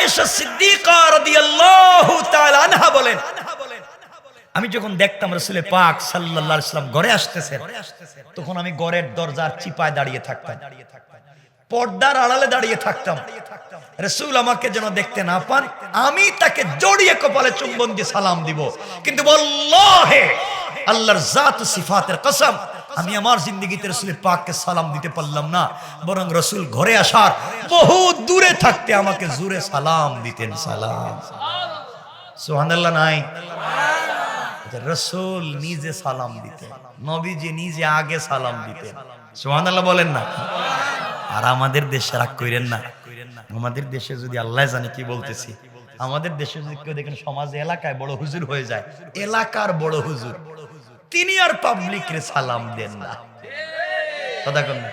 আয়েশা সিদ্দিকা রাদিয়াল্লাহু তাআলা আনহা বলেন, আমি যখন দেখতাম রাসূল পাক সাল্লাল্লাহু আলাইহি ওয়াসাল্লাম ঘরে আসতেছেন, তখন আমি ঘরের দরজার চিপায় দাঁড়িয়ে থাকতাম, পর্দার আড়ালে দাঁড়িয়ে থাকতাম। রাসূল আমাকে যেন দেখতে না পান, আমি তাকে জড়িয়ে কপালে চুম্বন দিয়ে সালাম দিব। কিন্তু আল্লাহে, আল্লাহর জাত ও সিফাতের কসম, আমি আমার জিন্দেগিতে রাসূল পাককে সালাম দিতে পারলাম না, বরং রাসূল ঘরে আসার বহু দূরে থাকতে আমাকে জোরে সালাম দিতেন। সালাম, সুবহানাল্লাহ নাই? রাসূল নিজে সালাম দিতেন, নবীজি নিজে আগে সালাম দিতেন। সুবহানাল্লাহ বলেন না? আর আমাদের দেশে রাগ কইরেন না, আমাদের দেশে যদি আল্লাহ জানে কি বলতেছি, আমাদের দেশে যদি কেউ দেখেন সমাজে এলাকায় বড় হুজুর হয়ে যায়, এলাকার বড় হুজুর, তিনি আর পাবলিক রে সালাম দেন না। কথা কন না,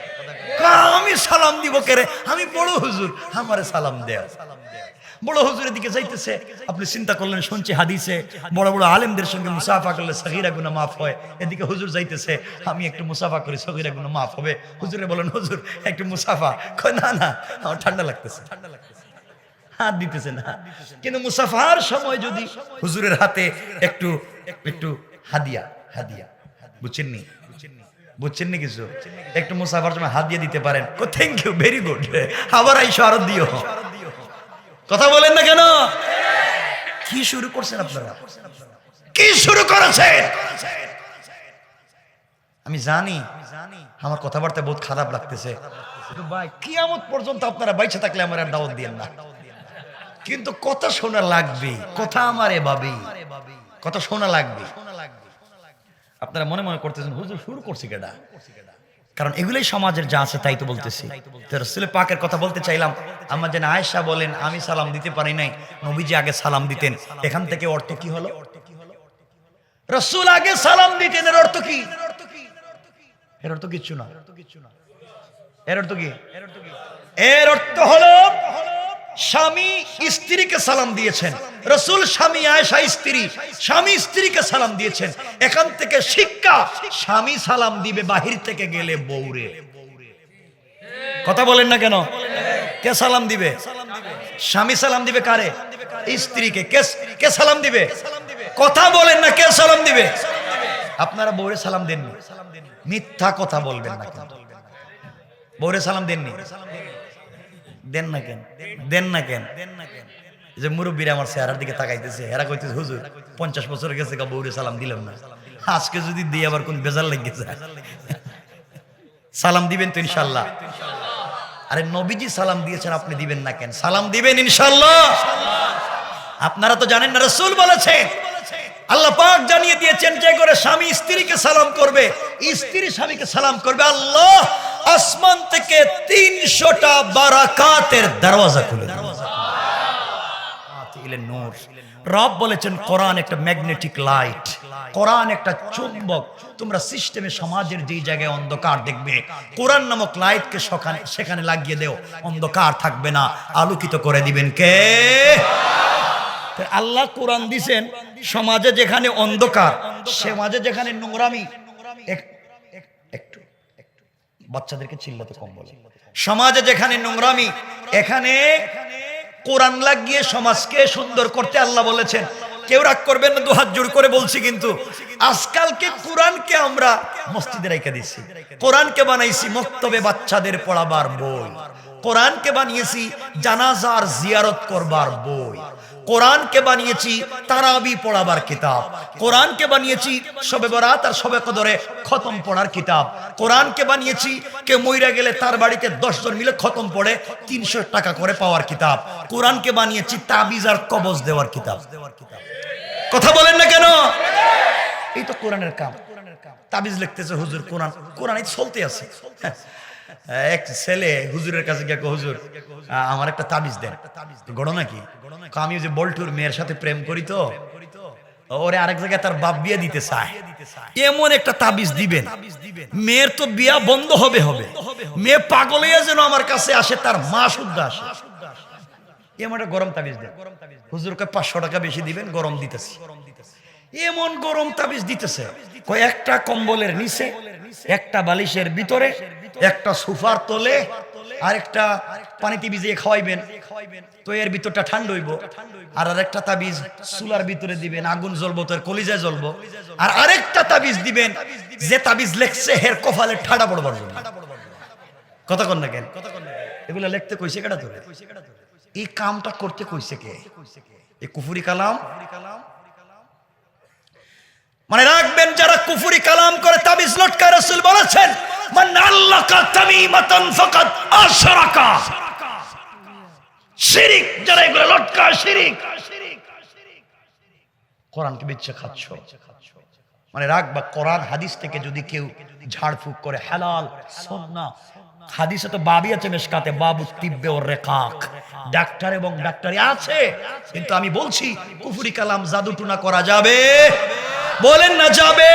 আমি সালাম দিব কে রে, আমি বড় হুজুর, আমারে সালাম দেও। বড় হুজুরের দিকে যাইতেছে, আপনি চিন্তা করলেন, শুনছি হাদিসে বড় বড় আলেমদের সঙ্গে মুসাফা করলে সগীরা গুনাহ মাফ হয়। এদিকে হুজুর যাইতেছে, আমি একটু মুসাফা করি, সগীরা গুনাহ মাফ হবে। হুজুরে বলেন, হুজুর একটু মুসাফা। কয় না না, আমার ঠান্ডা লাগতেছে, হাত দিতেছে না। কিন্তু মুসাফার সময় যদি হুজুরের হাতে একটু একটু হাদিয়া, হাদিয়া বুঝছেন নি, বুঝছেন নি কিছু, একটু মুসাফার সময় হাত দিয়ে দিতে পারেন, থ্যাংক ইউ, ভেরি গুড, আবার আইসো আরো দিও। কথা বলেন না কেন? কি শুরু করছেন আপনারা, কি শুরু করেছেন? আমি জানি আমার কথাবার্তা বহুত খারাপ লাগতেছে, ভাই কিয়ামত পর্যন্ত আপনারা বাইচে থাকলে আমার আর দাওয়াত দিয়েন না, কিন্তু কথা শোনা লাগবে, কথা আমার এভাবেই, কথা শোনা লাগবে। আপনারা মনে মনে করতেছেন হুজুর শুরু করছি কেডা, কারণ এগুলোই সমাজের যা আছে তাই তো বলতেছি। রাসূল পাকের কথা বলতে চাইলাম। আমার যেন আয়েশা বলেন, আমি সালাম দিতে পারি নাই, নবীজি আগে সালাম দিতেন। এখান থেকে অর্থ কি হলো? রাসূল আগে সালাম দিতেন, এর অর্থ কি? এর অর্থ কিচ্ছু না। এর অর্থ কি? এর অর্থ হলো স্বামী স্ত্রীকে সালাম দিয়েছেন, রাসূল স্বামী, আয়েশা স্ত্রী, স্বামী স্ত্রীকে সালাম দিয়েছেন। এখান থেকে শিক্ষা, স্বামী সালাম দিবে বাহির থেকে গেলে বউরে। কথা বলেন না কেন? কে সালাম দিবে? স্বামী সালাম দিবে কারে? স্ত্রীকে। কে সালাম দিবে? কথা বলেন না, কে সালাম দিবে? আপনারা বউরে সালাম দেননি, মিথ্যা কথা বলবেন না। বউরে সালাম দেননি, দেন না কেন? দেন না কেন? যে মুরব্বীরা আমার চেহারার দিকে তাকাইতেছে, এরা কইতেছে হুজুর 50 বছর গেছে বউরে সালাম দিলাম না, আজকে যদি দিই আবার কোন বেজার লেগে যায়। সালাম দিবেন তো ইনশাআল্লাহ? আরে নবীজি সালাম দিয়েছেন, আপনি দিবেন না কেন? সালাম দিবেন ইনশাআল্লাহ। আপনারা তো জানেন না, রাসূল বলেছেন, আল্লাহ পাক জানিয়ে দিয়েছেন, যে করে স্বামী স্ত্রীকে সালাম করবে, স্ত্রী স্বামীকে সালাম করবে, আল্লাহ আসমান থেকে 300টা বারাকাতের দরওয়াজা খুলে দেবে। নূর। রব বলেছেন কোরআন একটা ম্যাগনেটিক লাইট, কোরআন একটা চুম্বক। তোমরা সিস্টেমে সমাজের যেই জায়গায় অন্ধকার দেখবে, কোরআন নামক লাইটকে সেখানে লাগিয়ে দেও, অন্ধকার থাকবে না, আলোকিত করে দিবেন কে? আল্লাহ কোরআন দিছেন সমাজে যেখানে অন্ধকার, সমাজে যেখানে নোংরামি, একটু বাচ্চাদেরকে চিল্লাতে কম বলে, সমাজে যেখানে নোংরামি, এখানে কোরআন লাগিয়ে সমাজকে সুন্দর করতে আল্লাহ বলেছেন। কেউ রাগ করবেন না, দুহাত জোড় করে বলছি, কিন্তু আজকালকে কোরআনকে আমরা মসজিদে রেখে দিচ্ছি, কোরআনকে বানাইছি মক্তবে বাচ্চাদের পড়াবার বই, কোরআনকে বানিয়েছি জানাজার জিয়ারত করবার বই, কোরআনকে বানিয়েছি তারাবি পড়াবার কিতাব, কোরআনকে বানিয়েছি শবে বরাত আর শবে কদরে খতম পড়ার কিতাব, কোরআনকে বানিয়েছি কেউ মইরা গেলে তার বাড়িতে 10 জন মিলে খতম পড়ে 300 টাকা করে পাওয়ার কিতাব, কোরআনকে বানিয়েছি তাবিজ আর কবজ দেওয়ার কিতাব। কথা বলেন না কেন? এই তো কোরআনের কাম। তাবিজ লিখতেছে হুজুর, কোরআন চলতে আছে। এক ছেলে হুজুরের কাছে গিয়ে, হুজুর আমার একটা তাবিজ দেন। ঘটনা কি? আমি যে বল্টুর মেয়ের সাথে প্রেম করি, তো ওরে আরেক জায়গায় তার বাপ বিয়ে দিতে চায়, এমন একটা তাবিজ দিবেন মেয়ের তো বিয়া বন্ধ হবে, মেয়ে পাগল হয়ে যেন আমার কাছে আসে, তার মা শুদ্ধ আসে, এমন একটা গরম তাবিজ দেন। হুজুরকে 500 টাকা বেশি দিবেন, গরম দিতেছি। এমন গরম তাবিজ দিতেছে, কয়েকটা কম্বলের নিচে, একটা বালিশের ভিতরে, একটা সোফার তলে, আরেকটা পানিতে ভিজিয়ে খাওয়াইবেন, তো এর ভিতরটা ঠান্ডা হইব। আর আরেকটা তাবিজ চুলার ভিতরে দিবেন, আগুন জ্বলবো, তোর কলিজায় জ্বলবো। আর আরেকটা তাবিজ দিবেন, যে তাবিজ লেখছে হের কপালে ঠাডা পড়বার জন্য। কথা কন না কেন? এগুলা লিখতে কইছে কেডা তোরে? এই কামটা করতে কইছে কে? এই কুফরি কালাম। মানে রাখবেন, যারা কুফরি কালাম করে তাবিজ লটকায়, রাসূল বলেছেন মান আল্লাকা তামিমাতান ফাকাদ আশরাকা। শিরিক, যারা এগুলো লটকায় শিরিক। কোরআনকে বিচ্ছে খাচ্ছ। মানে রাখবা, কোরআন হাদিস থেকে যদি কেউ ঝাড়ফুঁক করে, হালাল সুন্নাহ, হাদিসে তো বাবই আছে মেশকাতে, বাবু তিব্বে ও রেকাক, ডাক্তার এবং ডাক্তারি আছে। কিন্তু আমি বলছি কুফরি কালাম জাদু টুনা করা যাবে? বলেন না যাবে?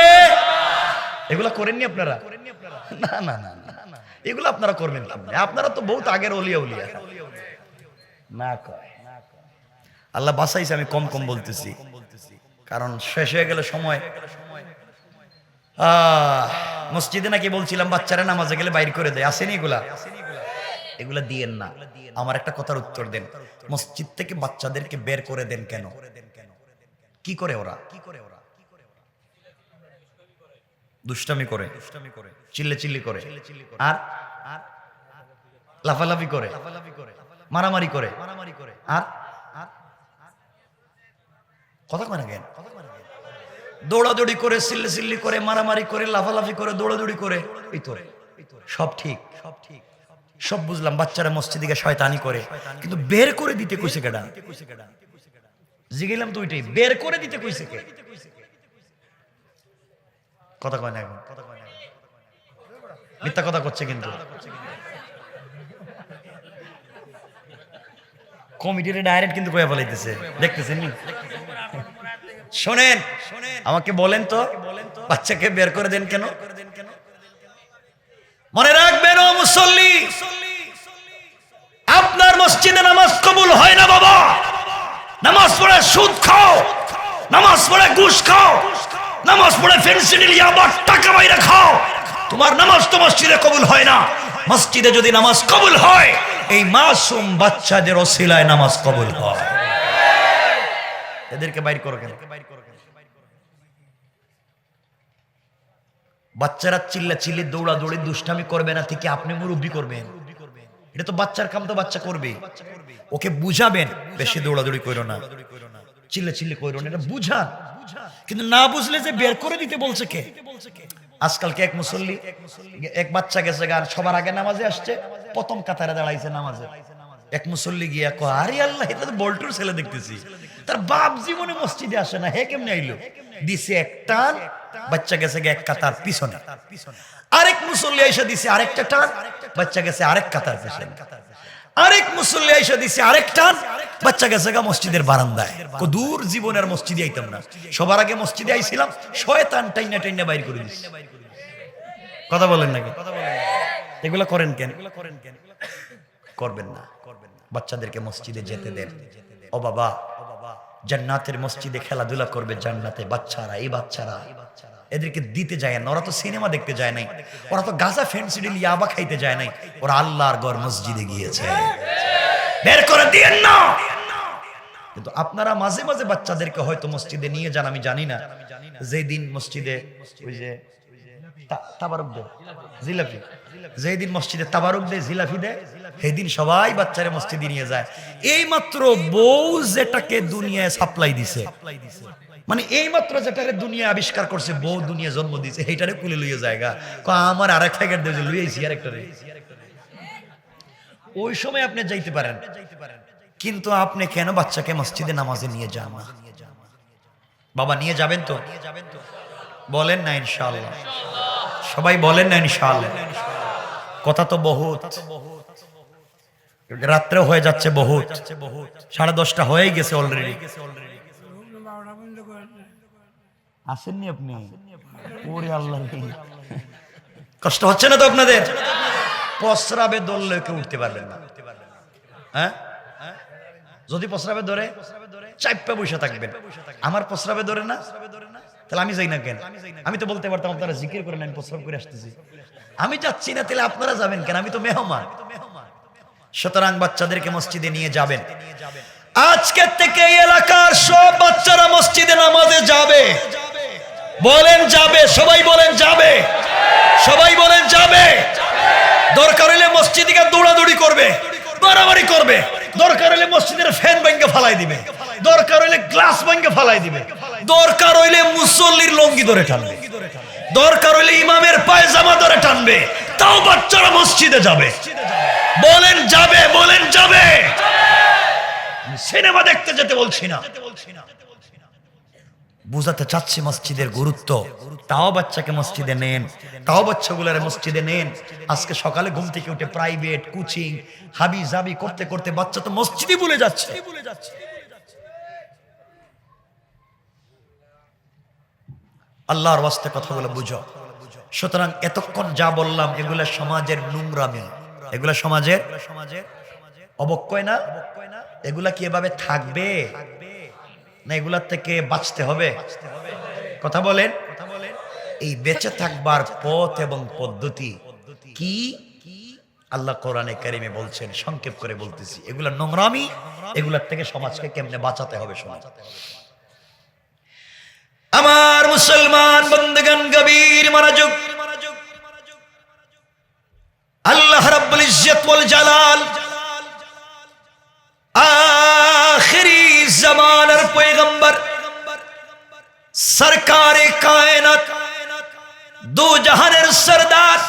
এগুলা করেননি আপনারা? না না না না, এগুলো আপনারা করবেন কেমনে? আপনারা তো বহুত আগের ওলিয়া উলিয়া না কয়। আল্লাহ বাঁচাইছে, আমি কম কম বলতেছি, কারণ শেষ হয়ে গেলে সময়। মসজিদে নাকি বলছিলাম বাচ্চারা নামাজে গেলে বাইর করে দেয়, আসেনি এগুলা? এগুলা দিয়েন না। আমার একটা কথার উত্তর দেন, মসজিদ থেকে বাচ্চাদেরকে বের করে দেন কেন? কি করে ওরা? দুষ্টামি করে, চিল্লে চিল্লি করে, আর লাফালাফি করে, মারামারি করে, আর কথা কয় না কেন? দৌড়াদৌড়ি করে, চিল্লে চিল্লি করে, মারামারি করে, লাফালাফি করে, দৌড়াদৌড়ি করে, এই তো সব ঠিক, সব বুঝলাম। বাচ্চারা মসজিদে শয়তানি করে, কিন্তু বের করে দিতে কইছে কেডা? জিগেলাম তো ওইটাই, বের করে দিতে কইছে কে? কথা কয় না এখন, মিথ্যা কথা করছে কিন্তু। কমিটির ডাইরেক্ট কিন্তু কয়ে ফেলাইতেছে, দেখতেছেন নি? শোনেন, আমাকে বলেন তো, বাচ্চাকে বের করে দেন কেন? মনে রাখবেন ও মুসল্লি, আপনার মসজিদে নামাজ কবুল হয় না বাবা। নামাজ পড়ে সুদ খাও, নামাজ পড়ে ঘুষ খাও, নামাজ পড়ে ফেন্সিডিল ইয়াবার টাকা বাইরে খাও, তোমার নামাজ তো মসজিদে কবুল হয় না। মসজিদে যদি নামাজ কবুল হয়, এই মাসুম বাচ্চাদের ওসিলায় নামাজ কবুল হয়। এদেরকে বাইর করো কেন? বাচ্চারা চিল্লা চিল্লি দৌড়াদৌড়ি দুষ্টামি করবে না, থেকে আপনি মুরব্বি করবেন? এটা তো বাচ্চার কাম, তো বাচ্চা করবে। ওকে বুঝাবেন, বেশি দৌড়াদৌড়ি করো না, চিল্লা চিল্লি করো না, এটা বুঝান। কিন্তু না বুঝলে যে বের করে দিতে বলছে কে? আজকালকে এক মুসল্লি, এক বাচ্চা গেছে গান, সবার আগে নামাজে আসছে, প্রথম কাতারে দাঁড়াইছে নামাজে। এক মুসল্লি গিয়া কয়, আরে আল্লাহ, এটা তো বল্টুর ছেলে দেখতেছি, তার বাপ জীবনে মসজিদে আসে না, হে কেমনে আইলো? দিছে এক টান, বাচ্চা গেছে এক কাতার পিছনে। আরেক মুসল্লি এসে দিছে আরেকটা টান, বাচ্চা গেছে আরেক কাতার পিছনে। আরেক মুসল্লি এসে দিছে আরেক টান, বাচ্চা গেছে মসজিদের বারান্দায়। দূর জীবনের মসজিদে আইতাম না, সবার আগে মসজিদে আইছিলাম, শয়তান টাইনা টাইনা বাইর করে দিছে। কথা বলেন নাকি? এগুলা করেন কেন? করবেন না। বাচ্চাদেরকে মসজিদে যেতে দেন। ও বাবা, জান্নাতের মসজিদে খেলাধুলা করবে জান্নাতে বাচ্চারা। এই বাচ্চারা, এদেরকে দিতে যায় না। ওরা তো সিনেমা দেখতে যায় নাই, ওরা তো গাঁজা ফেন্সিডিল ইয়াবা খাইতে যায় নাই, ওরা আল্লাহর ঘর মসজিদে গিয়েছে। বের করে দিয়েন না। কিন্তু আপনারা মাঝে মাঝে বাচ্চাদেরকে হয়তো মসজিদে নিয়ে যান, আমি জানি না। যেই দিন মসজিদে ওই যে তাবারুক দেয় জিলাপি, যেই দিন মসজিদে তাবারুক দেয় জিলাপি দেয়, সেই দিন সবাই বাচ্চারা মসজিদে নিয়ে যায়। এই মাত্র বউ যেটাকে দুনিয়ায় সাপ্লাই দিছে, মানে এই মাত্র যেটারে দুনিয়া আবিষ্কার করছে, বউ দুনিয়া জন্ম দিছে, সেইটারে কুলে লইয়া জায়গা আমার আরেক ফ্যাকেট দিয়ে লইয়াইছি আরেকটারে। ওই সময় আপনি যাইতে পারেন, কিন্তু আপনি কেন বাচ্চাকে মসজিদে নামাজে নিয়ে যান না? বাবা নিয়ে যাবেন তো? বলেন না ইনশাআল্লাহ? সবাই বলেন না ইনশাআল্লাহ? কথা তো বহুত, রাত্রে হয়ে যাচ্ছে বহুত, 10:30 হয়ে গেছে অলরেডি। আসেননি আপনি? ওরে আল্লাহ, কষ্ট হচ্ছে না তো আপনাদের? প্রস্রাবে দৌড়লে কেউ উঠতে পারবেন না। হ্যাঁ, যদি প্রস্রাবে ধরে চাইপা বসে থাকবেন। আমার প্রস্রাবে ধরে না, তাহলে আমি যাই না কেন? আমি তো বলতে পারতাম আপনারা জিকির করেন, আমি প্রস্রাব করে আসতেছি। আমি যাচ্ছি না, তাহলে আপনারা যাবেন কেন? আমি তো মেহমান। সুতরাং বাচ্চাদেরকে মসজিদে নিয়ে যাবেন। আজকে থেকে এই এলাকার সব বাচ্চারা মসজিদে নামাজে যাবে। বলেন যাবে, সবাই বলেন যাবে, সবাই বলেন যাবে। দরকার হলে মসজিদে দৌড়াদৌড়ি করবে, বাড়াবাড়ি করবে, দরকার হলে মসজিদের ফ্যান ভেঙে ফালাই দিবে, দরকার হইলে গ্লাস ভেঙে ফালাই দিবে, দরকার হইলে মুসল্লির লঙ্গি ধরে টানবে, দরকার হইলে ইমামের পায়জামা ধরে টানবে, তাও বাচ্চারা মসজিদে যাবে। বলেন যাবে, বলেন যাবে। সিনেমা দেখতে যেতে বলছি না, বুঝাতে চাচ্ছি মসজিদের গুরুত্ব। তাও বাচ্চাকে মসজিদে নেন, তাও বাচ্চাগুলোর মসজিদে নেন। আজকে সকালে ঘুম থেকে উঠে প্রাইভেট কোচিং হাবি জাবি করতে করতে বাচ্চা তো মসজিদই ভুলে যাচ্ছে। আল্লাহর ওয়াস্তে কথাগুলো বুঝো। সুতরাং এতক্ষণ যা বললাম এগুলা সমাজের নোংরামি, এগুলা সমাজের অবক্ষয় না? এগুলা কি এভাবে থাকবে না এগুলার থেকে বাঁচতে হবে? কথা বলেন। এই বেঁচে থাকবার পথ এবং পদ্ধতি কি আল্লাহ কোরআনে কারিমে বলছেন, সংক্ষেপ করে বলতেছি। এগুলা নোংরামি, এগুলার থেকে সমাজকে কেমনে বাঁচাতে হবে সমাজ। আমার মুসলমান বন্ধুগণ, গভীর মনোযোগ। আল্লাহ রাব্বুল ইজ্জত ওয়াল জালাল আখিরি জামানার পয়গম্বর সরকারে কায়নাত দু জাহানের সরদার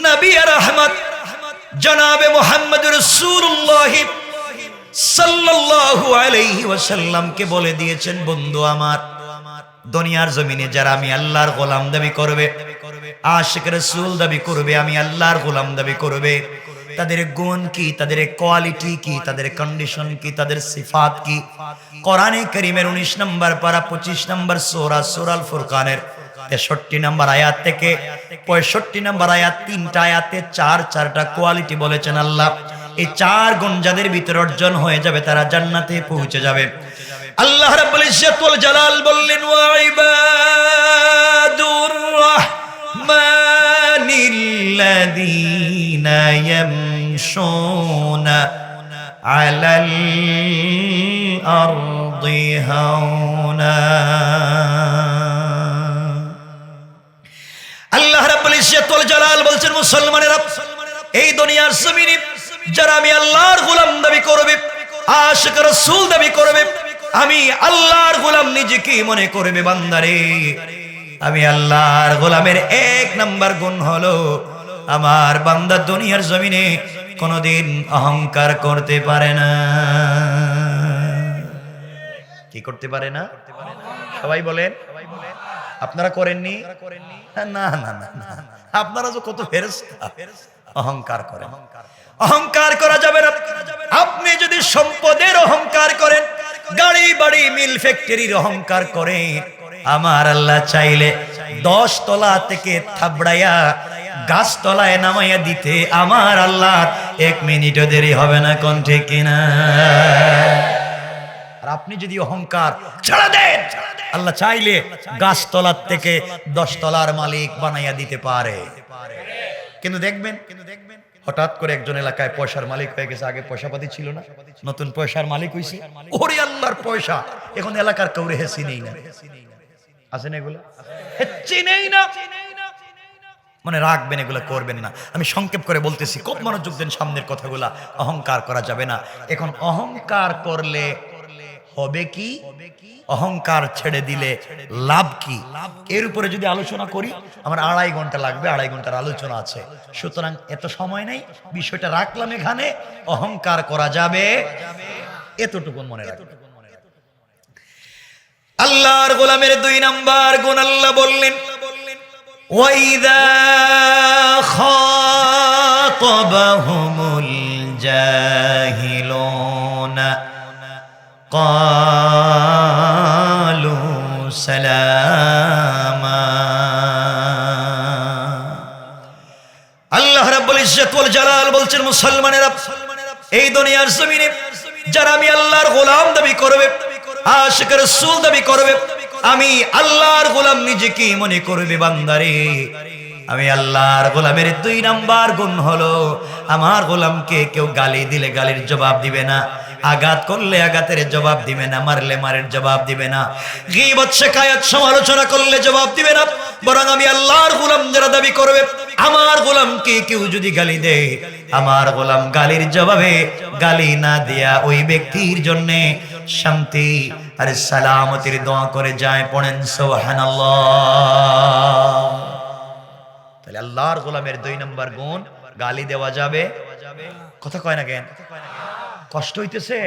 নবী রহমত জনাবে মুহাম্মদ রাসূলুল্লাহ সাল্লাল্লাহু আলাইহি ওয়াসাল্লাম কে বলে দিয়েছেন, বন্ধু আমার, দুনিয়ার জমিনে যারা আমি আল্লাহর গোলাম দাবি করবে, আশিক রাসূল দাবি করবে, আমি আল্লাহর গোলাম দাবি করবে, তাদের গুণ কি, তাদের কোয়ালিটি কি, তাদের কন্ডিশন কি, তাদের সিফাত কি, কোরআনে কারীমের 19 নম্বর পারা 25 নম্বর সূরা সূরাল ফুরকানের 63 নম্বর আয়াত থেকে 65 নম্বর আয়াত, 3টা আয়াতে 4টা কোয়ালিটি বলেছেন আল্লাহ। এই 4 গুণ যাদের ভিতর অর্জন হয়ে যাবে তারা জান্নাতে পৌঁছে যাবে। আল্লাহ রাব্বুল ইজ্জত ওয়াল জালাল বললেন, ওয়া ইবাদুর রাহমানিল্লাযীনা ইয়ামশুনা আলাল আরদি হাওনা। আল্লাহ রাব্বুল ইজ্জত ওয়াল জালাল বলছেন, মুসলমানেরা, এই দুনিয়ার জমিনে যারা আমি আল্লাহর গোলাম দাবি করবে, আশিক রাসূল দাবি করবে, আমি আল্লাহর গোলাম নিজেকে মনে করবে, বান্দারে আমি আল্লাহর গোলামের 1 নাম্বার গুণ হলো আমার বান্দা দুনিয়ার জমিনে কোনোদিন অহংকার করতে পারে না। কি করতে পারে না? সবাই বলেন। আপনারা করেননি? না না না না, আপনারা যে কত ফেরেশতা, অহংকার করেন। অহংকার করা যাবে না। আপনি যদি সম্পদের অহংকার করেন, গাড়ি বাড়ি মিল ফ্যাক্টরির অহংকার করেন, আমার আল্লাহ চাইলে 10 তলা থেকে থাবড়াইয়া গাছ তলায় নামাইয়া দিতে আমার আল্লাহর 1 মিনিটও দেরি হবে না। কোন ঠিক কিনা? আর আপনি যদি অহংকার ছেড়ে দেন, আল্লাহ চাইলে গাছ তলার থেকে 10 তলার মালিক বানাইয়া দিতে পারে। কিন্তু দেখবেন হঠাৎ করে একজন এলাকায় পয়সার মালিক হয়ে গেছে, আগে পয়সাপাতি ছিল না, নতুন পয়সার মালিক হইছে। ওরে আল্লাহর পয়সা, এখন এলাকার কাউরে চিনেই না। আছেন এগুলো? চিনেই না। মনে রাখবেন, এগুলো করবেন না। আমি সংক্ষেপ করে বলতেছি, খুব মনোযোগ দেন সামনের কথাগুলা। অহংকার করা যাবে না। এখন অহংকার করলে হবে কি, অহংকার ছেড়ে দিলে লাভ কি, এর উপরে যদি আলোচনা করি আমার 2.5 ঘন্টা লাগবে। 2.5 ঘন্টার আলোচনা আছে, সুতরাং এত সময় নেই। বিষয়টা রাখলাম এখানে, অহংকার করা যাবে এতটুকু মনে রাখবেন। আল্লাহর গোলামের 2 নাম্বার গুণ আল্লাহ বললেন, ওয়াইদা খাতাবাহুমুল জাহিলুনা ক্বালু সালামা। আল্লাহ রাব্বুল ইজ্জত ওয়াল জালাল বলছেন, মুসলমানেরা, এই দুনিয়ার জমিনে যারা আমি আল্লাহর গোলাম দাবি করবে, আশিক রাসূল দাবি করবে, আমি আল্লাহর গোলাম নিজেকে মনে করবে, বান্দারে আমি আল্লাহর গোলামের 2 নাম্বার গুণ হলো আমার গোলামকে কেউ গালি দিলে গালির জবাব দিবে না, আঘাত করলে আঘাতের জবাব দিবে না, মারলে মারের জবাব দিবে না, গীবত শিকায়াত সমালোচনা করলে জবাব দিবে না। বরং আমি আল্লাহর গোলাম যারা দাবি করবে আমার গোলামকে কেউ যদি গালি দেয়, আমার গোলাম গালির জবাবে গালি না দেয়া ওই ব্যক্তির জন্য শান্তি আর সালামতের দোয়া করে যায়। পড়েন সুবহানাল্লাহ। তাহলে আল্লাহর গোলামের 2 নম্বর গুণ, গালি দেওয়া যাবে। কথা কয় না কেন? কষ্ট হইতেছে,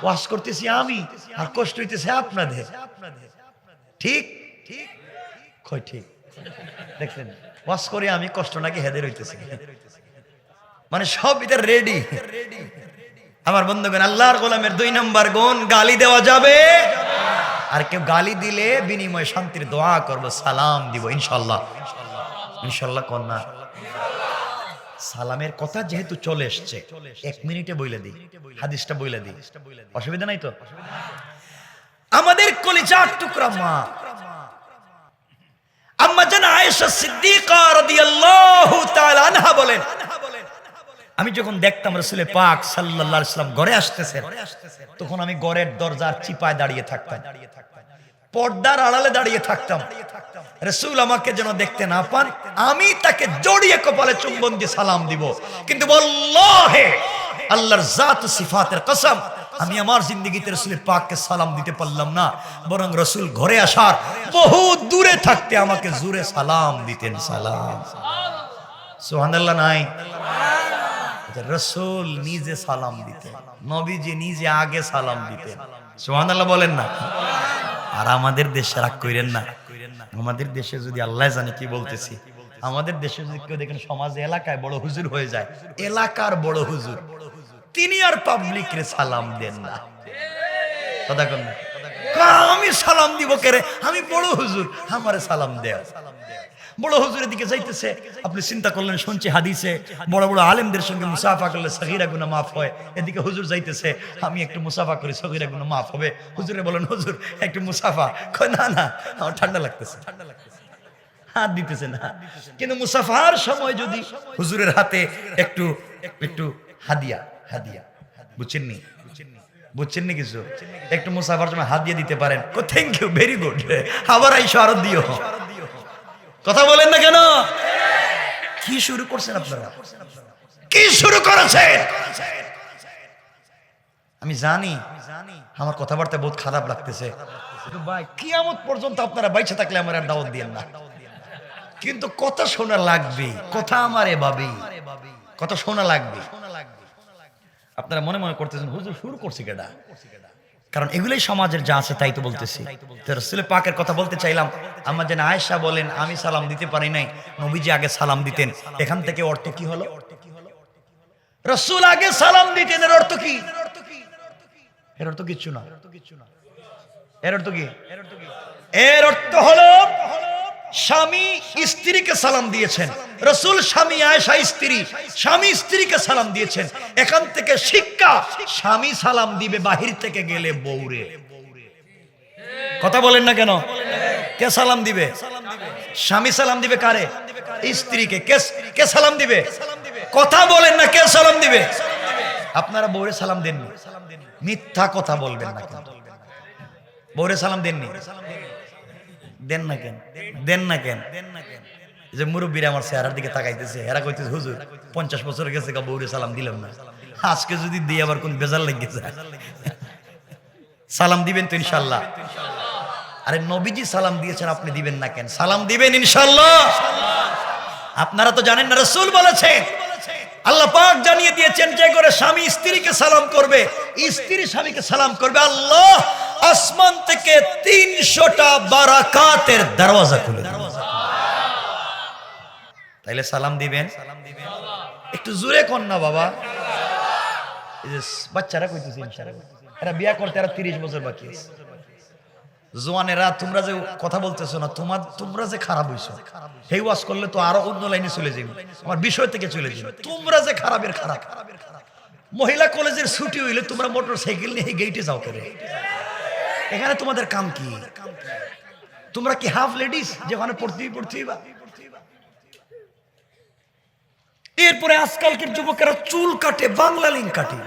ওয়াজ করতেছি আমি, আর কষ্ট হইতেছে আপনাদের। ঠিক ঠিক কই ঠিক দেখছেন, ওয়াজ করে আমি, কষ্ট নাকি হেদের হইতেছে, মানে সব এটা রেডি। আমার বন্ধুগণ, আল্লাহর গোলামের 2 নম্বর গুণ, গালি দেওয়া যাবে। আর কেউ গালি দিলে বিনিময়ে শান্তির দোয়া করব, সালাম দিব ইনশাআল্লাহ। ইনশাআল্লাহ কন্যা সালামের কথা যেহেতু চলে এসছে, 1 মিনিটে বইলে দিই, হাদিসটা বইলে দিই, অসুবিধা নাই তো? আমাদের কলিজার টুকরা মা আম্মা জান আয়েশা সিদ্দিকা রাদিয়াল্লাহু তাআলা আনহা বলেন, আমি যখন দেখতাম রাসূল পাক সাল্লাল্লাহু আলাইহি ওয়াসাল্লাম ঘরে আসতেছেন, তখন আমি ঘরের দরজার চিপায় দাঁড়িয়ে থাকতাম, পর্দার আড়ালে দাঁড়িয়ে থাকতাম। রাসূল আমাকে যেন দেখতে না পান, আমি তাকে জড়িয়ে কপালে চুম্বন দিয়ে সালাম দিব। কিন্তু আল্লাহে, আল্লাহর জাত ও সিফাতের কসম, আমি আমার জিন্দেগিতে রাসূলের পাককে সালাম দিতে পারলাম না, বরং রাসূল ঘরে আসার বহু দূরে থাকতে আমাকে জোরে সালাম দিতেন। সালাম, সুবহানাল্লাহ নাই? রাসূল নিজে সালাম দিতেন, নবীজি নিজে আগে সালাম দিতেন। সুবহানাল্লাহ বলেন না? আর আমাদের দেশে রাগ কইরেন না, আমাদের দেশে যদি আল্লাহ জানে কি বলতেছি, আমাদের দেশে যদি কেউ দেখেন সমাজে এলাকায় বড় হুজুর হয়ে যায়, এলাকার বড় হুজুর, তিনি আর পাবলিক রে সালাম দেন না। কথা কন না, আমি সালাম দিব কেরে, আমি বড় হুজুর, আমারে সালাম দেও। বড় হুজুরের দিকে যাইতেছে, আপনি চিন্তা করলেন, শুনছি হাদিসে বড় বড় আলেমদের সঙ্গে মুসাফা করলে সগীরা গুনাহ মাফ হয়। এদিকে হুজুর যাইতেছে, আমি একটু মুসাফা করি, সগীরা গুনাহ মাফ হবে। হুজুরে বলেন, হুজুর একটু মুসাফা। কয় না না, আমার ঠান্ডা লাগতেছে, হাত দিতেছে না। কিন্তু মুসাফার সময় যদি হুজুরের হাতে একটু একটু হাদিয়া, হাদিয়া বুঝছেননি, বুঝছেননি কিছু, একটু মুসাফার সময় হাত দিয়ে দিতে পারেন, থ্যাংক ইউ, ভেরি গুড, আবার আইসো আরো দিও। কথা বলেন না কেন? কি শুরু করছেন আপনারা? কি শুরু করেছেন? আমি জানি আমার কথাবার্তা বহুত খারাপ লাগতেছে, ভাই কিয়ামত পর্যন্ত আপনারা বাইচে থাকলে আমার আর দাওয়াত দিয়েন না। কিন্তু কথা শোনা লাগবে, কথা আমার এভাবেই, কথা শোনা লাগবে। আপনারা মনে মনে করতেছেন হুজুর শুরু করছি কেডা? কারণ এগুলোই সমাজের যা আছে তাই তো বলতেছি। রাসূল পাকের কথা বলতে চাইলাম। আম্মা জান আয়েশা বলেন, আমি সালাম দিতে পারি নাই, নবীজি আগে সালাম দিতেন। এখান থেকে অর্থ কি হলো? রাসূল আগে সালাম দিতেন, এর অর্থ কি? এর অর্থ কিচ্ছু না। এর অর্থ কি? এর অর্থ হলো স্বামী স্ত্রীকে সালাম দিয়েছেন, রাসূল স্বামী আয়েশা স্ত্রী, স্বামী স্ত্রীকে সালাম দিয়েছেন। এখান থেকে শিক্ষা, স্বামী সালাম দিবে বাহির থেকে গেলে বউরে। কথা বলেন না কেন? কে সালাম দিবে? স্বামী সালাম দিবে কারে? স্ত্রীকে। কে সালাম দিবে? কথা বলেন না, কে সালাম দিবে? আপনারা বউরে সালাম দেননি, মিথ্যা কথা বলবেন না। বউরে সালাম দেননি, দেন না কেন? দেন না কেন? যে মুরব্বীরা আমার চেহারার দিকে তাকাইতেছে, এরা কইতেছে হুজুর 50 বছর গেছে বউরে সালাম দিলাম না, আজকে যদি দিই আবার কোন বেজার লেগে যায়। সালাম দিবেন তো ইনশাআল্লাহ? আরে নবীজি সালাম দিয়েছেন, আপনি দিবেন না কেন? সালাম দিবেন ইনশাআল্লাহ। আপনারা তো জানেন না, রাসূল বলেছেন, আল্লাহ পাক জানিয়ে দিয়েছেন, যে করে স্বামী স্ত্রীকে সালাম করবে, স্ত্রী স্বামীকে সালাম করবে, আল্লাহ আসমান থেকে 300টা বারাকাতের দরওয়াজা খুলে দেবে। তাইলে সালাম দিবেন? একটু জোরে কোন না বাবা। এই যে বাচ্চারা কইতেছে ইনশাআল্লাহ, এরা বিয়া করতে আর 30 বছর বাকি আছে। জওয়ানেরা তোমরা যে কথা বলতেছো না, তোমরা যে খারাপ হইছো, এই ওয়াজ করলে তো আরো অন্য লাইনে চলে যাবে, আমার বিষয় থেকে চলে যাবে। তোমরা যে খারাপের খারাপ। মহিলা কলেজের ছুটি হইলে তোমরা মোটরসাইকেল নিয়ে গেটে যাও করে, এখানে তোমাদের কাম কি? তোমরা কি হাফ লেডিস যেখানে পড়তেই বা? এরপরে আজকালকের যুবকেরা চুল কাটে, বাংলা লিঙ্ক কাটে,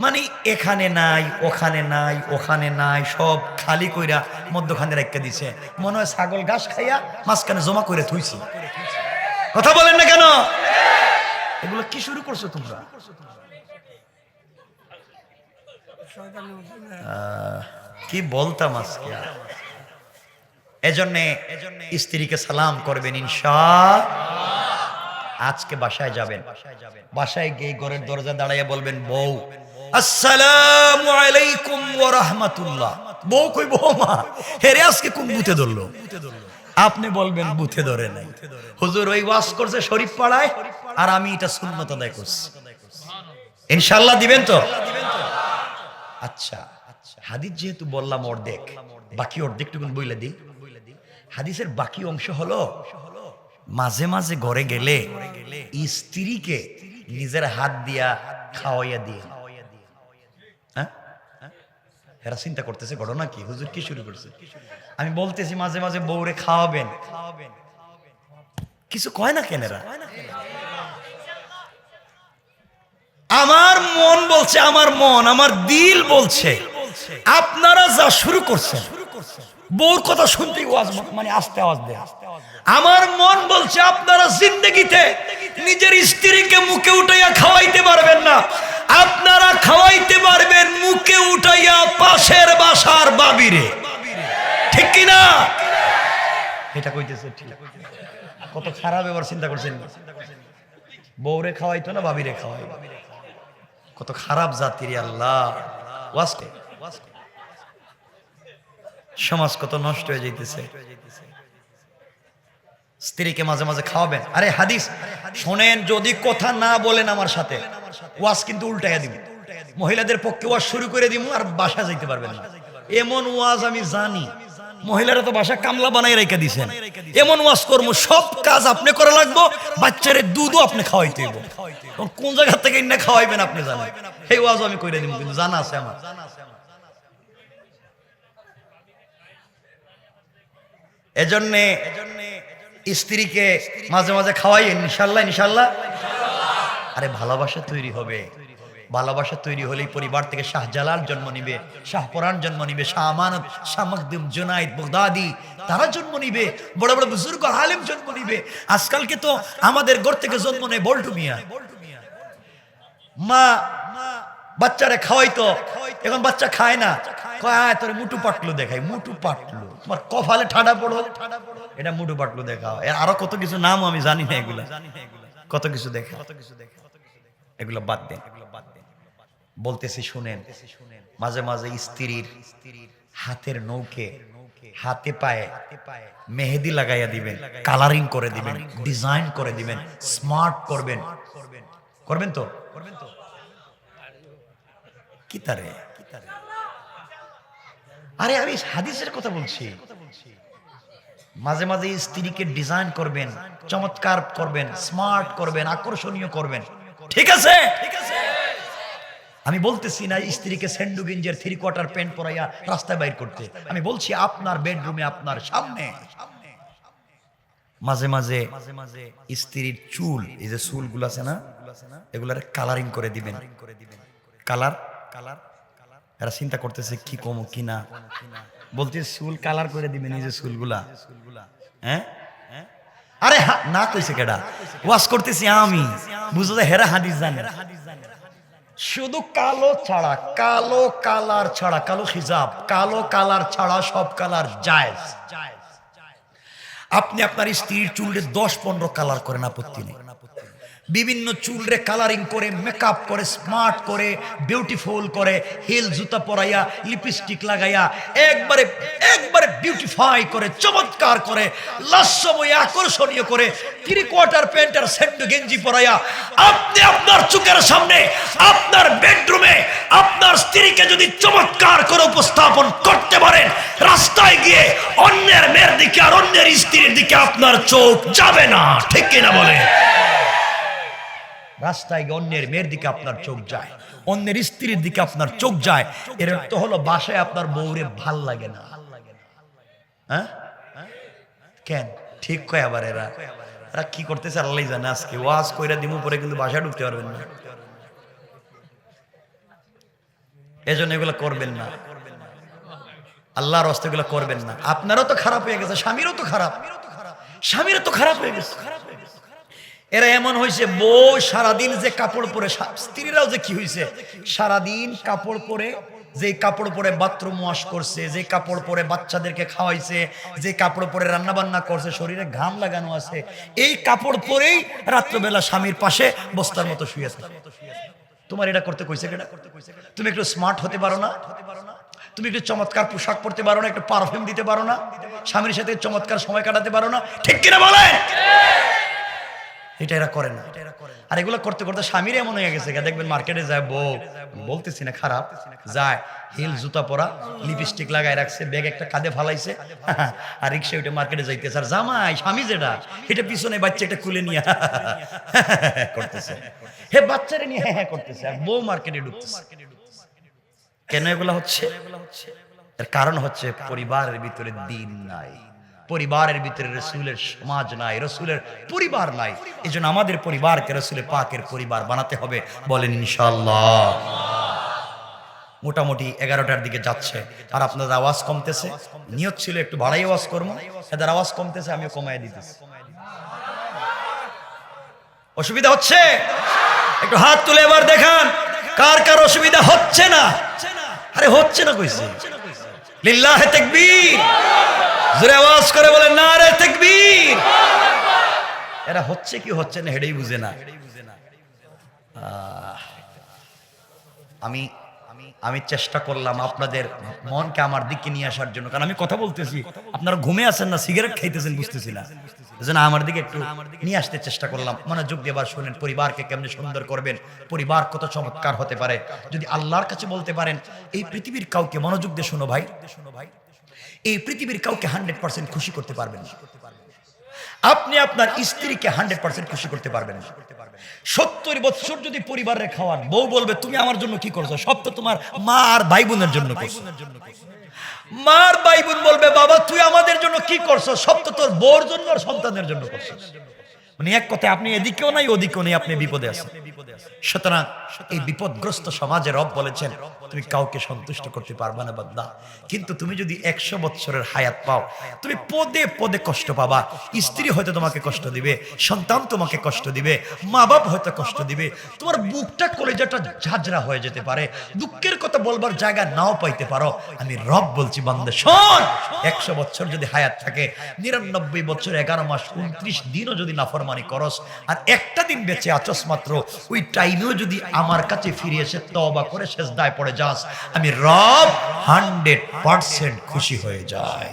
মানে এখানে নাই, ওখানে নাই, ওখানে নাই, সব খালি কইরা মধ্যখানে রেখে দিছে, মনে হয় ছাগল ঘাস খাইয়া মাঝখানে জমা করে থুইছে। কথা বলেন না কেন? এগুলো কি শুরু করছো তোমরা? কি বলতাম আজকে। এজন্যে স্ত্রীকে সালাম করবেন ইনশাআল্লাহ। আজকে বাসায় যাবেন, বাসায় গিয়ে ঘরের দরজা দাঁড়াইয়া বলবেন, বউ আসসালামু আলাইকুম ওয়া রাহমাতুল্লাহ। বউ কই, বৌমা হেরে আজকে কোন বুথে ধরলো? আপনি বলবেন বুথে ধরে নাই, হুজুর ওই ওয়াজ করছে শরীফ পাড়ায়, আর আমি এটা সুন্নত আদায় করছি। ইনশাআল্লাহ দিবেন তো? আচ্ছা, হাদিস যেহেতু বললাম অর্ধেক, বাকি অর্ধেকটুকুন বইলে দিই। হাদিসের বাকি অংশ হলো, মাঝে মাঝে ঘরে গেলে স্ত্রীকে নিজের হাত দিয়া খাওয়াইয়া দিয়ে। এরা চিন্তা করতেছে ঘটনা কি, হুজুর কি শুরু করছে? আমি বলতেছি মাঝে মাঝে বউরে খাওয়াবেন, কিছু কয় না কেন এরা? আমার মন বলছে, আমার মন, আমার দিল বলছে, আপনারা যা শুরু করছেন, বউর কথা শুনতেই ওয়াজ মানে আস্তে আওয়াজ দেয়। আমার মন বলছে আপনারা জিন্দেগিতে নিজের স্ত্রীকে মুখে উঠাইয়া খাওয়াইতে পারবেন না, আপনারা খাওয়াইতে পারবেন মুখে উঠাইয়া পাশের বাসার বাবিরে। ঠিক কি না? এটা কইতেছে ঠিক। কত খারাপ এবার চিন্তা করছেন, বউরে খাওয়াইতো না বাবিরে খাওয়াই, কত খারাপ জাতির। আল্লাহ, সমাজ কত নষ্ট হয়ে যাইতেছে। স্ত্রীকে মাঝে মাঝে খাওয়াবেন। আরে হাদিস শোনেন, যদি কথা না বলেন আমার সাথে, ওয়াজ কিন্তু উল্টাইয়া দিব, মহিলাদের পক্ষে ওয়াজ শুরু করে দিব, আর বাসা যাইতে পারবেন না। এমন ওয়াজ আমি জানি, মহিলারা তো বাসা কামলা বানাই রেখে দিছেন, এমন ওয়াজ করবো সব কাজ আপনি করা লাগবো, বাচ্চারে দুধও আপনি খাওয়াইতে হইব। কোন জায়গা থেকে ইন্না খাওয়াইবেন আপনি জানেন, এই ওয়াজ আমি কইরা দিব, কিন্তু জানা আছে আমার। এজন্যে স্ত্রীকে মাঝে মাঝে খাওয়াই, ইনশাল্লাহ ইনশাল্লাহ। আরে ভালোবাসা তৈরি হবে, ভালোবাসা তৈরি হলেই পরিবার থেকে শাহজালাল জন্ম নিবে, শাহপরান জন্ম নিবে, শাহ আমানত, শাহ মখদুম, জুনাইদ, বাগদাদি, তারা জন্ম নিবে, বড় বড় বুজুর্গ আলেম জন্ম নিবে। আজকালকে তো আমাদের ঘর থেকে জন্ম নেয় বল্টু মিয়া। মা বাচ্চারে খাওয়াইতো, এখন বাচ্চা খায় না, কয় তোর মুটু পাটলু দেখাই, মুটু পাটলু, তোমার কপালে ঠাডা পড়ো, এটা মুটু পাটলু দেখাও। এর আরো কত কিছু নাম আমি জানি না, এগুলা কত কিছু দেখা, এগুলো বাদ দেন। বলতেছি শুনেন, মাঝে মাঝে স্ত্রীর হাতের নৌকে, হাতে পায়ে মেহেদি লাগাইয়া দিবেন, কালারিং করে দিবেন, ডিজাইন করে দিবেন, স্মার্ট করবেন। করবেন তো? কি তারে? আরে আমি হাদিসের কথা বলছি। মাঝে মাঝে স্ত্রীকে ডিজাইন করবেন, চমৎকার করবেন, স্মার্ট করবেন, আকর্ষণীয় করবেন। ঠিক আছে? আমি বলতেছি না স্ত্রীকে স্যান্ডু গেঞ্জের 3/4 প্যান্ট পরাইয়া রাস্তায় বাইর করতে, আমি বলছি আপনার বেডরুমে, আপনার সামনে মাঝে মাঝে স্ত্রীর চুল, এই যে চুলগুলো আছে না, এগুলার কালারিং করে দিবেন। কালার এরা চিন্তা করতেছে কি কম কি না, বলতে চুল কালার করে দিবেন, এই যে চুলগুলা। হ্যাঁ, আরে না কইছে কেডা, ওয়াজ করতেছি আমি, বুঝো যে হেরা হাদিস জানে। শুধু কালো ছাড়া, কালো কালার ছাড়া, কালো হিজাব, কালো কালার ছাড়া সব কালার জায়েজ। আপনি আপনার স্ত্রীর চুলে 10-15 কালার করেন, আপত্তি নেই। বিভিন্ন চুলরে কালারিং করে, মেকআপ করে, স্মার্ট করে, বিউটিফুল করে, হিল জুতা পরাইয়া, লিপস্টিক লাগাইয়া একবারে একবারে বিউটিফাই করে, চমৎকার করে, লাস্যময় আকর্ষণীয় করে, 3/4 প্যান্ট আর স্যান্ডো গেঞ্জি পরাইয়া আপনি আপনার চোখের সামনে আপনার বেডরুমে আপনার স্ত্রীকে যদি চমৎকার করে উপস্থাপন করতে পারেন, রাস্তায় গিয়ে অন্যের মেয়ের দিকে আর অন্যের স্ত্রীর দিকে আপনার চোখ যাবে না। ঠিক কিনা বলে? রাস্তায় গিয়ে অন্যের মেয়ের দিকে আপনার চোখ যায়, অন্যের স্ত্রীর দিকে আপনার চোখ যায়, এর অর্থ হলো বাসায় আপনার বউরে ভাল লাগে না। হ্যাঁ, কেন? ঠিক কয় আবার এরা, এরা কি করতেছে আল্লাহ জানে। আজকে ওয়াজ কইরা দিমু, পরে কিন্তু বাসায় ঢুকতে পারবেন না। এজন্য এগুলো করবেন না, আল্লাহর রাস্তে এগুলো করবেন না। আপনারও তো খারাপ হয়ে গেছে, স্বামীরও তো খারাপ, স্বামীরও তো খারাপ হয়ে গেছে। এরা এমন হয়েছে, বউ সারাদিন যে কাপড় পরে, স্ত্রীরাও যে কি হয়েছে, সারাদিন কাপড় পরে, যে কাপড় পরে বাথরুম ওয়াশ করছে, যে কাপড় পরে বাচ্চাদেরকে খাওয়াইছে, যে কাপড় পরে রান্না বান্না করছে, শরীরে ঘাম লাগানো আছে, এই কাপড় পরেই রাত্রবেলা স্বামীর পাশে বস্তার মতো শুয়ে থাকে। তোমার এটা করতে কইছে কেডা? তুমি একটু স্মার্ট হতে পারো না? তুমি একটু চমৎকার পোশাক পরতে পারো না? একটু পারফিউম দিতে পারো না? স্বামীর সাথে চমৎকার সময় কাটাতে পারো না? ঠিক কিনা বলেন? এটা এরা করে না। আর এগুলো করতে করতে স্বামীর এমন হয়ে গেছে, দেখবেন মার্কেটে যায় বউ, বলতেছি না খারাপ, যায় হিল জুতা পরা, লিপস্টিক লাগায় রাখছে, ব্যাগ একটা কাঁধে ফালাইছে, আর রিক্সা উঠে মার্কেটে যাইতেছে। আর জামাই স্বামী যেটা, এটা পিছনে বাচ্চা একটা কুলে নিয়ে করতেছে, হে বাচ্চারে নিয়ে হ্যাঁ করতেছে, আর বউ মার্কেটে ঢুকতেছে। কেন এগুলো হচ্ছে? এর কারণ হচ্ছে পরিবারের ভিতরে দিন নাই, পরিবারের ভিতরে রসুলের সমাজ নাই, রসুলের পরিবার নাই। এই জন্য আমাদের পরিবারকে রসুলের পাকের পরিবার বানাতে হবে। বলেন ইনশাআল্লাহ। মোটামুটি 11টার দিকে যাচ্ছে, আর আপনাদের আওয়াজ কমতেছে। নিয়ত ছিল একটু বাড়াই আওয়াজ করবো, এদের আওয়াজ কমতেছে, আমিও কমাই দিতেছি। অসুবিধা হচ্ছে? একটু হাত তুলে এবার দেখান কার কার অসুবিধা হচ্ছে না। আরে হচ্ছে না কইছে, লিল্লাহে তাকবীর, জোরে আওয়াজ করে বলেন নারে তাকবীর। এরা হচ্ছে কি হচ্ছে না হেডেই বুঝে না। আমি চেষ্টা করলাম আপনাদের মনকে আমার দিকে নিয়ে আসার জন্য, কারণ আমি কথা বলতেছি, আপনারা ঘুমে আছেন না সিগারেট খাইতেছেন বুঝতেছি না, এজন্য আমার দিকে একটু নিয়ে আসতে চেষ্টা করলাম। মনোযোগ দিয়ে এবার শুনেন, পরিবারকে কেমনে সুন্দর করবেন, পরিবার কত চমৎকার হতে পারে যদি আল্লাহর কাছে বলতে পারেন। এই পৃথিবীর কাউকে, মনোযোগ দিয়ে শোনো ভাই, এই পৃথিবীর কাউকে 100% খুশি করতে পারবেন না। আপনি আপনার স্ত্রীকে 100% খুশি করতে পারবেন না। 70 বছর যদি পরিবারে খাওয়ান, বউ বলবে তুমি আমার জন্য কি করছো, সব তো তোমার মা আর ভাই বোনের জন্য করছো। মার ভাই বোন বলবে বাবা তুই আমাদের জন্য কি করছো, সব তো তোর বউর জন্য আর সন্তানের জন্য করছো। মানে এক কথায় আপনি এদিকেও নাই ওদিকেও নেই, আপনি বিপদে আছেন। সুতরাং এই বিপদগ্রস্ত সমাজে রব বলেছেন তুমি কাউকে সন্তুষ্ট করতে পারবা না বান্দা, কিন্তু তুমি যদি 100 বছরের হায়াত পাও, তুমি পদে পদে কষ্ট পাবা। স্ত্রী হয়তো তোমাকে কষ্ট দিবে, সন্তান তোমাকে কষ্ট দিবে, মা বাপ হয়তো কষ্ট দিবে, তোমার বুকটা কলেজাটা ঝাঁঝরা হয়ে যেতে পারে, দুঃখের কথা বলবার জায়গা নাও পাইতে পারো। আমি রব বলছি বান্দা শোন, 100 বছর যদি হায়াত থাকে, 99 বছর 11 মাস 29 দিনও যদি নাফরমানি করস, আর একটা দিন বেঁচে আছস মাত্র, ওই টাইমেও যদি আমার কাছে ফিরে এসে তওবা করে সিজদায় পড়ে যাস, আমি রব 100% খুশি হয়ে যায়।